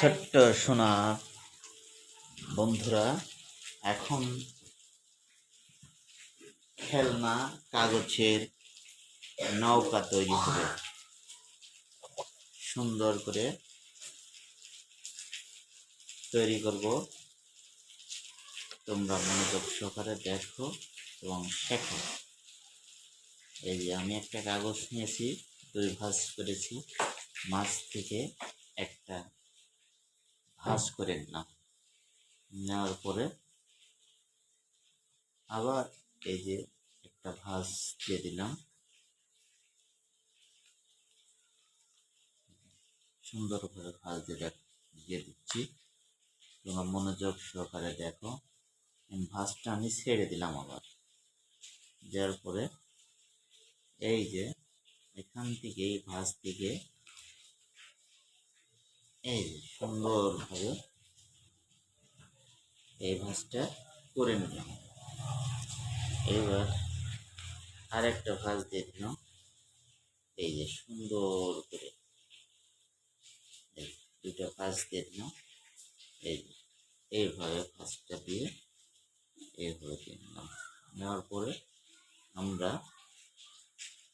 ছোট্ট সোনা বন্ধুরা, এখন খেলনা কাগজের নৌকা তৈরি হবে। সুন্দর করে তৈরি করব। তোমরা মনোযোগ সহকারে দেখো এবং শেখো। এই যে আমি একটা কাগজ নিয়েছি, দুই ভাঁজ করেছি, মাছ থেকে একটা ভাঁজ করে নিলাম। নেওয়ার পরে আবার এই যে একটা ভাঁজ দিয়ে দিলাম। সুন্দর করে ভাঁজ দিয়ে দিচ্ছি। তোমরা মনোযোগ সহকারে দেখো। ভাঁজটা আমি ছেড়ে দিলাম। আবার দেওয়ার পরে এই যে এখান থেকে এই ভাঁজ থেকে এই যে সুন্দরভাবে এই ভাঁজটা করে নিলাম। এবার আরেকটা ভাঁজ দিয়ে দিলাম। এই যে সুন্দর করে এই দুটো ভাঁজ দিয়ে দিলাম। এই যে এইভাবে ভাঁজটা দিয়ে এইভাবে দিয়ে নিলাম। নেওয়ার পরে আমরা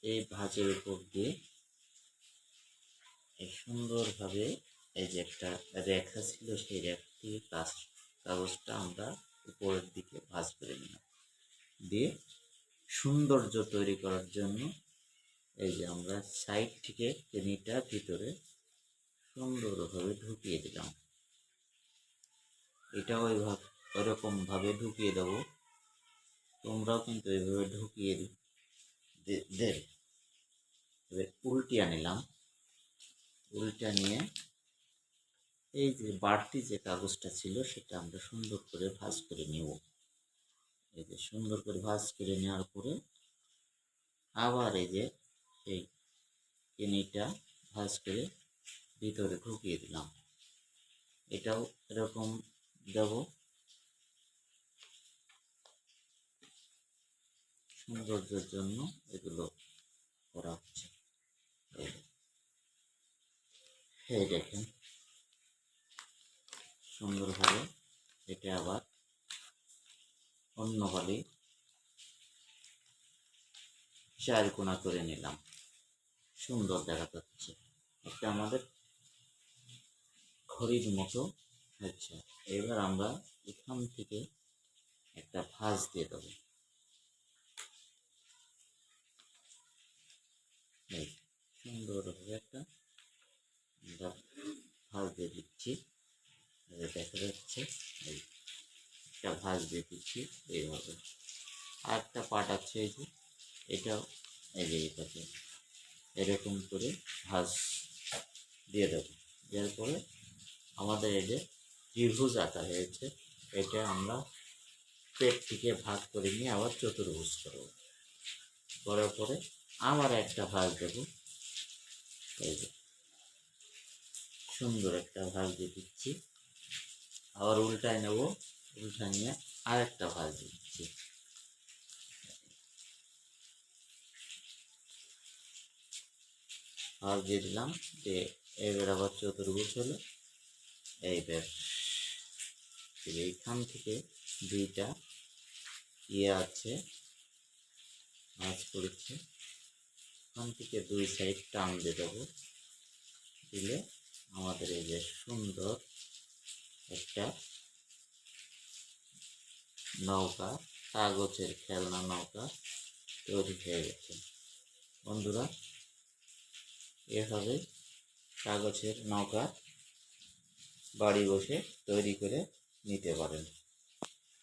এই ভাঁজের উপর দিয়ে এই সুন্দরভাবে এই যে একটা রেখা ছিল, সেই রেখা থেকে কাগজটা আমরা উপরের দিকে ভাঁজ করে নিলাম। দিয়ে সৌন্দর্য তৈরি করার জন্য এই যে আমরা সাইড থেকে চেনিটা ভিতরে সুন্দরভাবে ঢুকিয়ে দিলাম। এটা ওইরকমভাবে ঢুকিয়ে দেবো। তোমরাও কিন্তু এইভাবে ঢুকিয়ে দেবে। এবার উল্টিয়ে নিলাম। উল্টা নিয়ে এই যে বাড়তি যে কাগজটা ছিল সেটা আমরা সুন্দর করে ভাঁজ করে নেব। এই যে সুন্দর করে ভাঁজ করে নেওয়ার পরে আবার এই যে এই চিনিটা ভাঁজ করে ভিতরে ঢুকিয়ে দিলাম। এটাও এরকম দেব। সৌন্দর্যের জন্য এগুলো করা হচ্ছে। এই দেখেন সুন্দরভাবে এটা আবার অন্য ভাবে চার কোনা করে নিলাম। সুন্দর দেখা যাচ্ছে। এটা আমাদের ঘড়ির মতো হচ্ছে। এবার আমরা এখান থেকে একটা ভাঁজ দিয়ে দেবো। এই সুন্দরভাবে একটা আমরা ভাঁজ দিয়ে দিচ্ছি। দেখা যাচ্ছে এই একটা ভাঁজ দিয়ে দিচ্ছি এইভাবে। আর একটা পার্ট আছে এই যে এটাও এই যে এটাকে এরকম করে ভাঁজ দিয়ে দেবো। দেওয়ার পরে আমাদের এই যে ত্রিভুজ আঁকা হয়েছে, এটা আমরা পেট থেকে ভাগ করে নিয়ে আবার চতুর্ভুজ করব। করার পরে আবার একটা ভাঁজ দেবো। এই যে সুন্দর একটা ভাঁজ দিয়ে দিচ্ছি। আবার উল্টায় নেব। উল্টা নিয়ে আরেকটা ভাঁজ দিচ্ছি। ভাঁজ দিয়ে দিলাম। যে এবার আবার চতুর্ভুজ হলো। এইবার এইখান থেকে দুইটা আছে ভাঁজ করেছে, এখান থেকে দুই সাইড টান দিয়ে দেবো। দিলে আমাদের এই যে সুন্দর একটা নৌকা, কাগজের খেলনা নৌকা তৈরি হয়ে গেছে। বন্ধুরা, এভাবে কাগজের নৌকা বাড়ি বসে তৈরি করে নিতে পারেন।